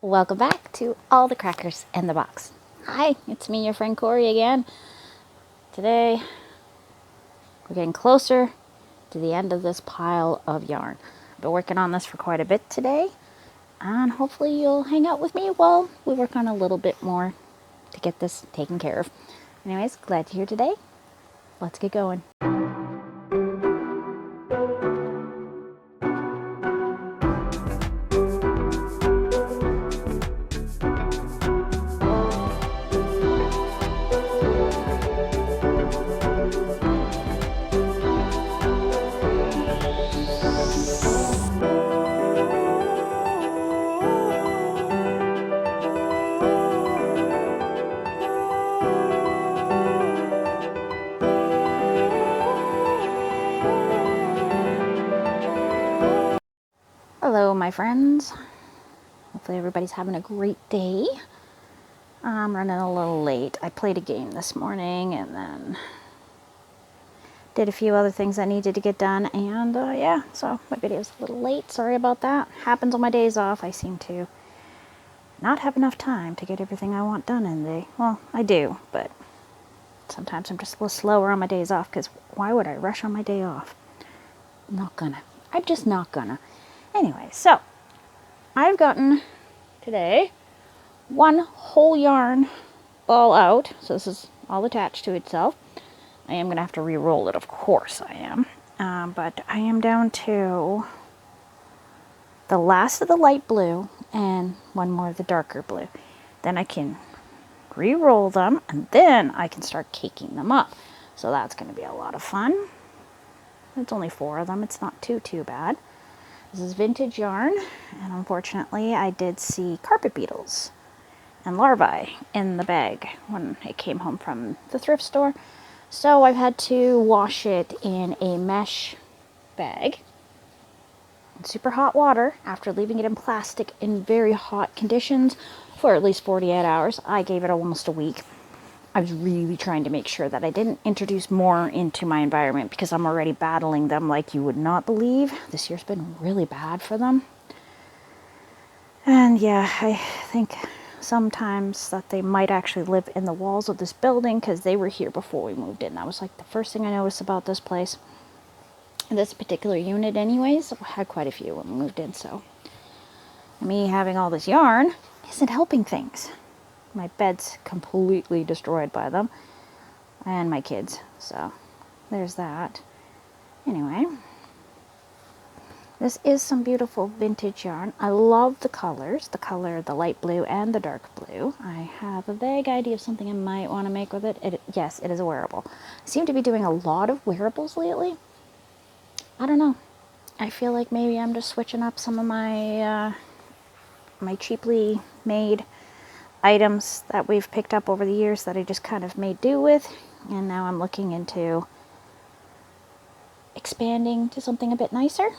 Welcome back to All the Crackers in the Box. Hi, it's me, your friend Corey again. Today, we're getting closer to the end of this pile of yarn. I've been working on this for quite a bit today, and hopefully you'll hang out with me while we work on a little bit more to get this taken care of. Anyways, glad you're here today. Let's get going. Hello, my friends. Hopefully everybody's having a great day. I'm running a little late. I played a game this morning and then did a few other things that needed to get done, and yeah, so my video's a little late. Sorry about that. Happens on my days off. I seem to not have enough time to get everything I want done in the day. Well, I do, but sometimes I'm just a little slower on my days off, because why would I rush on my day off? I'm just not gonna. Anyway, so I've gotten today one whole yarn ball out, so this is all attached to itself. I am going to have to re-roll it, of course I am. But I am down to the last of the light blue and one more of the darker blue. Then I can re-roll them, and then I can start caking them up. So that's going to be a lot of fun. It's only 4 of them. It's not too bad. This is vintage yarn, and unfortunately I did see carpet beetles and larvae in the bag when it came home from the thrift store. So I've had to wash it in a mesh bag in super hot water after leaving it in plastic in very hot conditions for at least 48 hours. I gave it almost a week. I was really trying to make sure that I didn't introduce more into my environment, because I'm already battling them like you would not believe. This year's been really bad for them. And yeah, I think sometimes that they might actually live in the walls of this building, because they were here before we moved in. That was like the first thing I noticed about this place. This particular unit anyways, I had quite a few when we moved in, so me having all this yarn isn't helping things. My bed's completely destroyed by them, and my kids, so there's that. Anyway, this is some beautiful vintage yarn. I love the colors, the light blue and the dark blue. I have a vague idea of something I might want to make with it. Yes, it is a wearable. I seem to be doing a lot of wearables lately. I don't know. I feel like maybe I'm just switching up some of my my cheaply made items that we've picked up over the years that I just kind of made do with, and now I'm looking into expanding to something a bit nicer,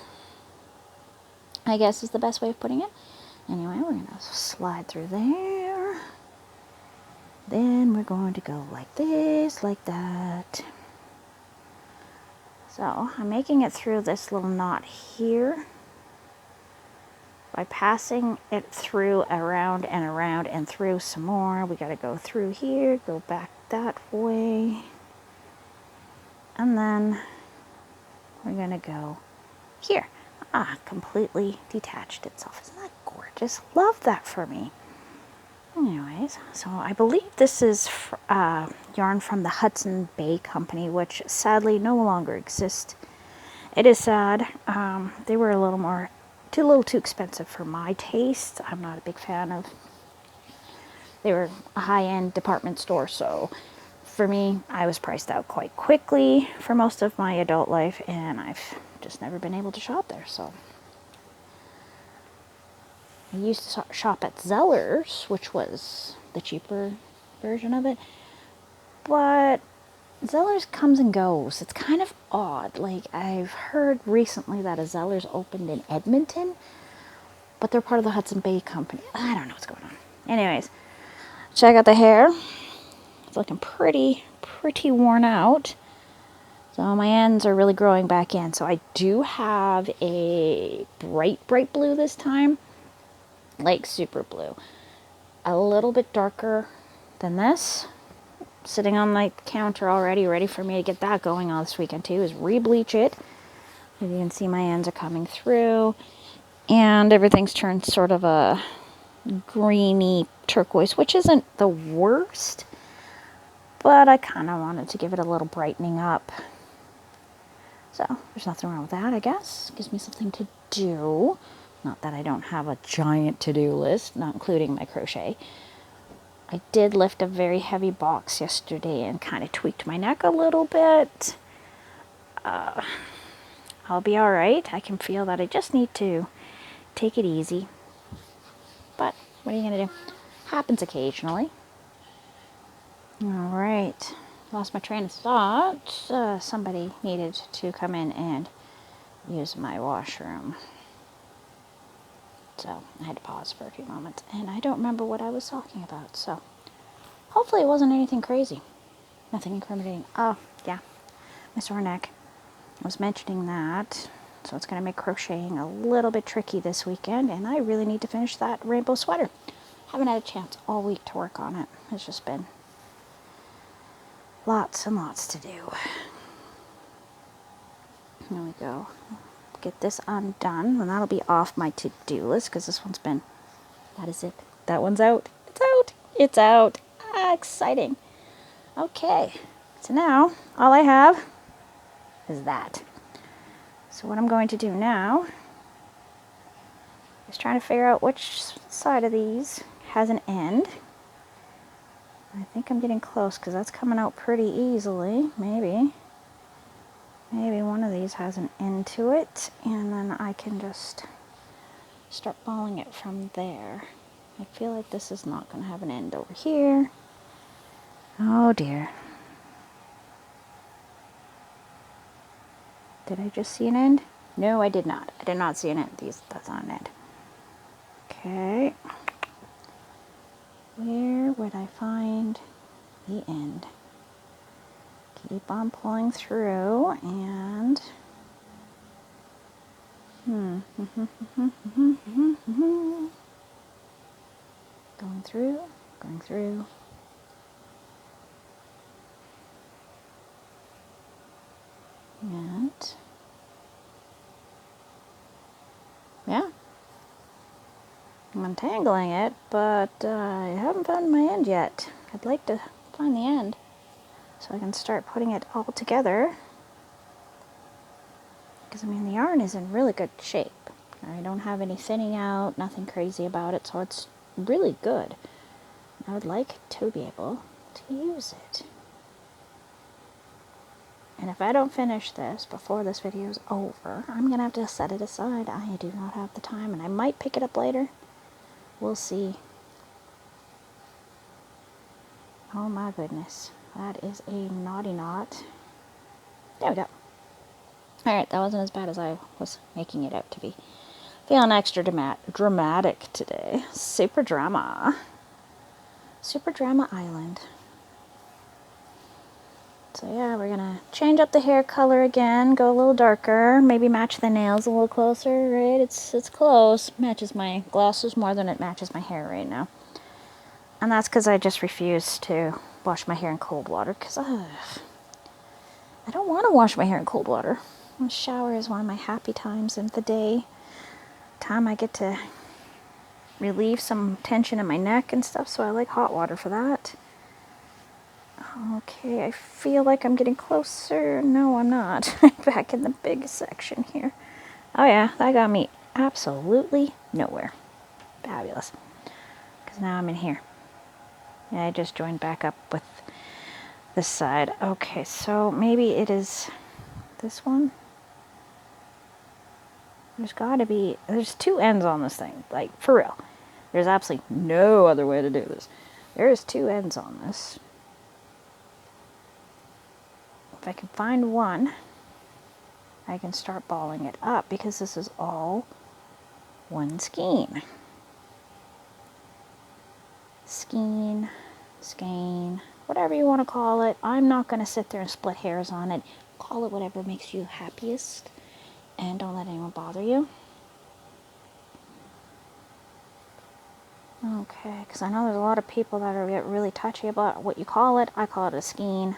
I guess is the best way of putting it. Anyway, we're going to slide through there. Then we're going to go like this, like that. So I'm making it through this little knot here by passing it through, around and around and through some more. We got to go through here, go back that way, and then we're going to go here. Completely detached itself. Isn't that gorgeous? Love that for me. Anyways, so I believe this is yarn from the Hudson Bay Company, which sadly no longer exists. It is sad. They were a little too expensive for my taste. I'm not a big fan of. They were a high-end department store, so for me, I was priced out quite quickly for most of my adult life, and I've just never been able to shop there. So I used to shop at Zeller's, which was the cheaper version of it, but Zeller's comes and goes. It's kind of odd. Like, I've heard recently that a Zeller's opened in Edmonton, but they're part of the Hudson Bay Company. I don't know what's going on. Anyways, check out the hair. It's looking pretty worn out. So my ends are really growing back in. So I do have a bright blue this time. like super blue. A little bit darker than this. Sitting on my counter already, ready for me to get that going on this weekend too, is re-bleach it. You can see my ends are coming through, and everything's turned sort of a greeny turquoise, which isn't the worst, but I kind of wanted to give it a little brightening up. So there's nothing wrong with that, I guess. Gives me something to do. Not that I don't have a giant to-do list, not including my crochet. I did lift a very heavy box yesterday and kind of tweaked my neck a little bit. I'll be all right. I can feel that I just need to take it easy. But what are you going to do? Happens occasionally. All right. Lost my train of thought. Somebody needed to come in and use my washroom. So I had to pause for a few moments. And I don't remember what I was talking about. So hopefully it wasn't anything crazy. Nothing incriminating. Oh, yeah. My sore neck. I was mentioning that. So it's going to make crocheting a little bit tricky this weekend. And I really need to finish that rainbow sweater. Haven't had a chance all week to work on it. It's just been lots and lots to do. There we go. Get this undone, and that'll be off my to-do list because this one's been, that is it. That one's out. It's out. It's out. Ah, exciting. Okay, so now all I have is that. So what I'm going to do now is trying to figure out which side of these has an end. I think I'm getting close because that's coming out pretty easily. Maybe one of these has an end to it, and then I can just start balling it from there. I feel like this is not going to have an end over here. Oh dear. Did I just see an end? No, I did not. I did not see an end. That's not an end. Okay. Where would I find the end? Keep on pulling through and going through, going through. And yeah, I'm untangling it, but I haven't found my end yet. I'd like to find the end so I can start putting it all together. Because I mean, the yarn is in really good shape. I don't have any thinning out, nothing crazy about it, so it's really good. I would like to be able to use it. And if I don't finish this before this video is over, I'm going to have to set it aside. I do not have the time, and I might pick it up later. We'll see. Oh my goodness. That is a naughty knot. There we go. Alright, that wasn't as bad as I was making it out to be. Feeling extra dramatic today. Super drama. Super Drama Island. So yeah, we're gonna change up the hair color again, go a little darker, maybe match the nails a little closer, right? It's close. Matches my glasses more than it matches my hair right now. And that's because I just refuse to wash my hair in cold water, because I don't want to wash my hair in cold water. The shower is one of my happy times in the day. Time I get to relieve some tension in my neck and stuff, so I like hot water for that. Okay, I feel like I'm getting closer. No, I'm not. I'm back in the big section here. Oh yeah, that got me absolutely nowhere. Fabulous. Because now I'm in here. Yeah, I just joined back up with this side. Okay, so maybe it is this one. There's gotta be, there's two ends on this thing. Like, for real. There's absolutely no other way to do this. There is two ends on this. If I can find one, I can start balling it up because this is all one skein. Skein, skein, whatever you want to call it. I'm not going to sit there and split hairs on it. Call it whatever makes you happiest, and don't let anyone bother you. Okay, because I know there's a lot of people that are get really touchy about what you call it. I call it a skein.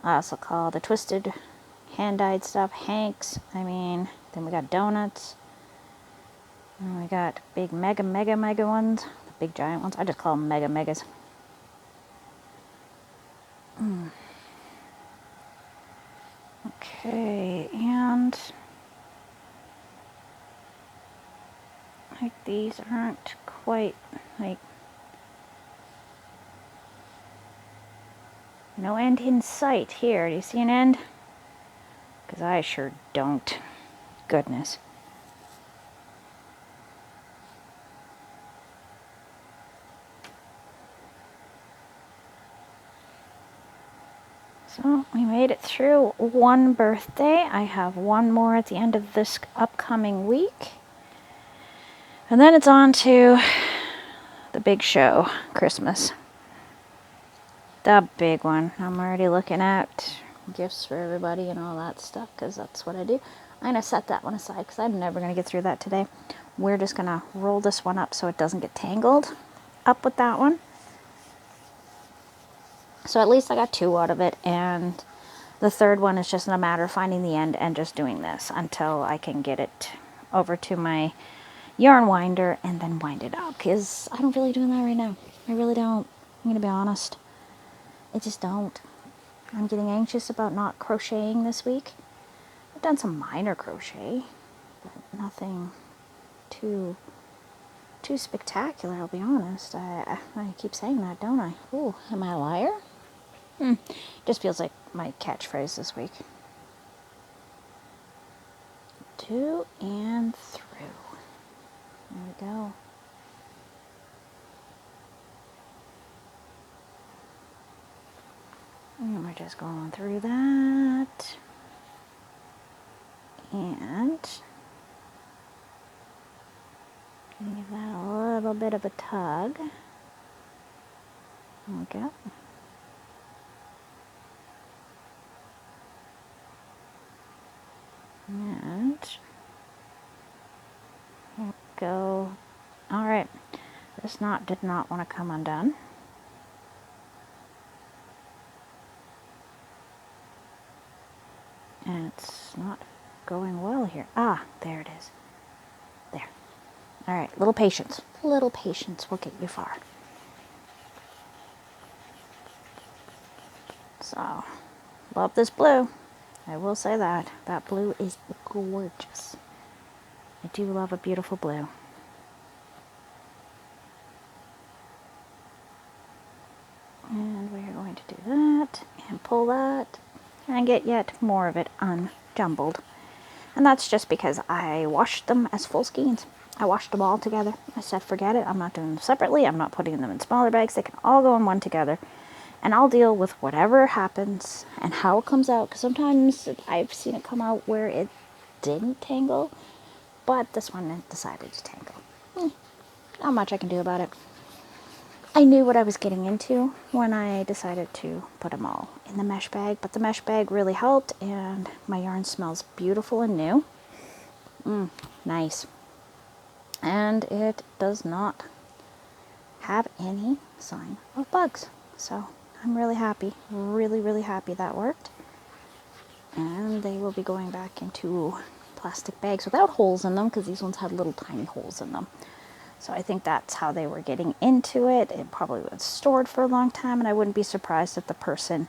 I also call the twisted hand-dyed stuff hanks. I mean, then we got donuts. And we got big mega ones. The big giant ones. I just call them mega megas. Okay, and like these aren't quite like no end in sight here. Do you see an end? Because I sure don't. Goodness. So we made it through one birthday. I have one more at the end of this upcoming week. And then it's on to the big show, Christmas. The big one. I'm already looking at gifts for everybody and all that stuff because that's what I do. I'm going to set that one aside because I'm never going to get through that today. We're just going to roll this one up so it doesn't get tangled up with that one. So at least I got two out of it, and the third one is just a matter of finding the end and just doing this until I can get it over to my yarn winder and then wind it up, because I don't feel like doing that right now. I really don't. I'm going to be honest. I just don't. I'm getting anxious about not crocheting this week. I've done some minor crochet, but nothing too spectacular, I'll be honest. I keep saying that, don't I? Ooh, am I a liar? Just feels like my catchphrase this week. To and through. There we go. And we're just going through that. And give that a little bit of a tug. There we go. And here we go. All right, this knot did not want to come undone. And it's not going well here. Ah, there it is. There. All right, little patience. Little patience will get you far. So, love this blue. I will say that. That blue is gorgeous. I do love a beautiful blue. And we are going to do that and pull that and get yet more of it unjumbled. And that's just because I washed them as full skeins. I washed them all together. I said, forget it. I'm not doing them separately. I'm not putting them in smaller bags. They can all go in one together. And I'll deal with whatever happens and how it comes out. Because sometimes I've seen it come out where it didn't tangle. But this one decided to tangle. Not much I can do about it. I knew what I was getting into when I decided to put them all in the mesh bag. But the mesh bag really helped. And my yarn smells beautiful and new. Nice. And it does not have any sign of bugs. So I'm really happy, really happy that worked. And they will be going back into plastic bags without holes in them, because these ones had little tiny holes in them. So I think that's how they were getting into it. It probably was stored for a long time, and I wouldn't be surprised if the person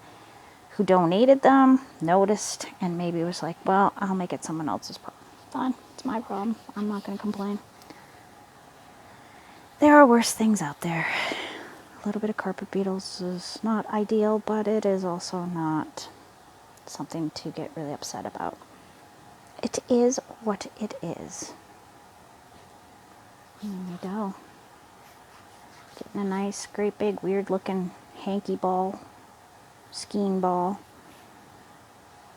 who donated them noticed and maybe was like, well, I'll make it someone else's problem. Fine, it's my problem. I'm not going to complain. There are worse things out there. A little bit of carpet beetles is not ideal, but it is also not something to get really upset about. It is what it is. There we go. Getting a nice, great big, weird looking hanky ball, skein ball.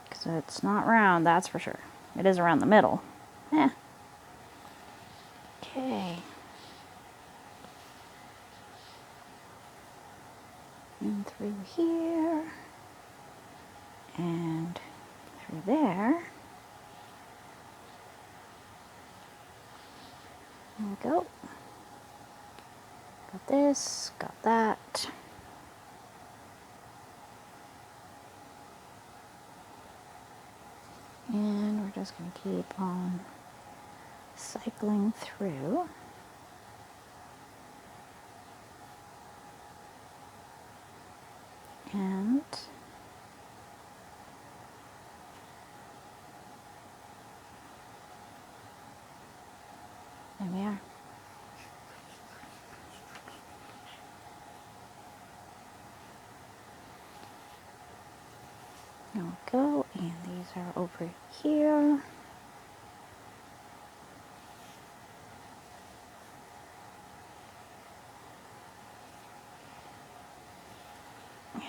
Because it's not round, that's for sure. It is around the middle. Okay. And through here. And through there. There we go. Got this, got that. And we're just going to keep on cycling through. And there we are. There we go, and these are over here.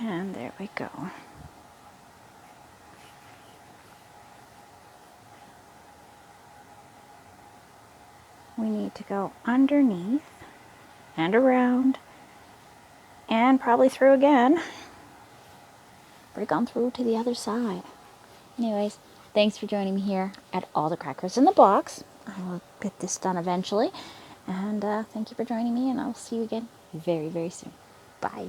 And there we go. We need to go underneath and around and probably through again. Break on through to the other side. Anyways, thanks for joining me here at All the Crackers in the Box. I will get this done eventually. And thank you for joining me, and I'll see you again very, very soon. Bye.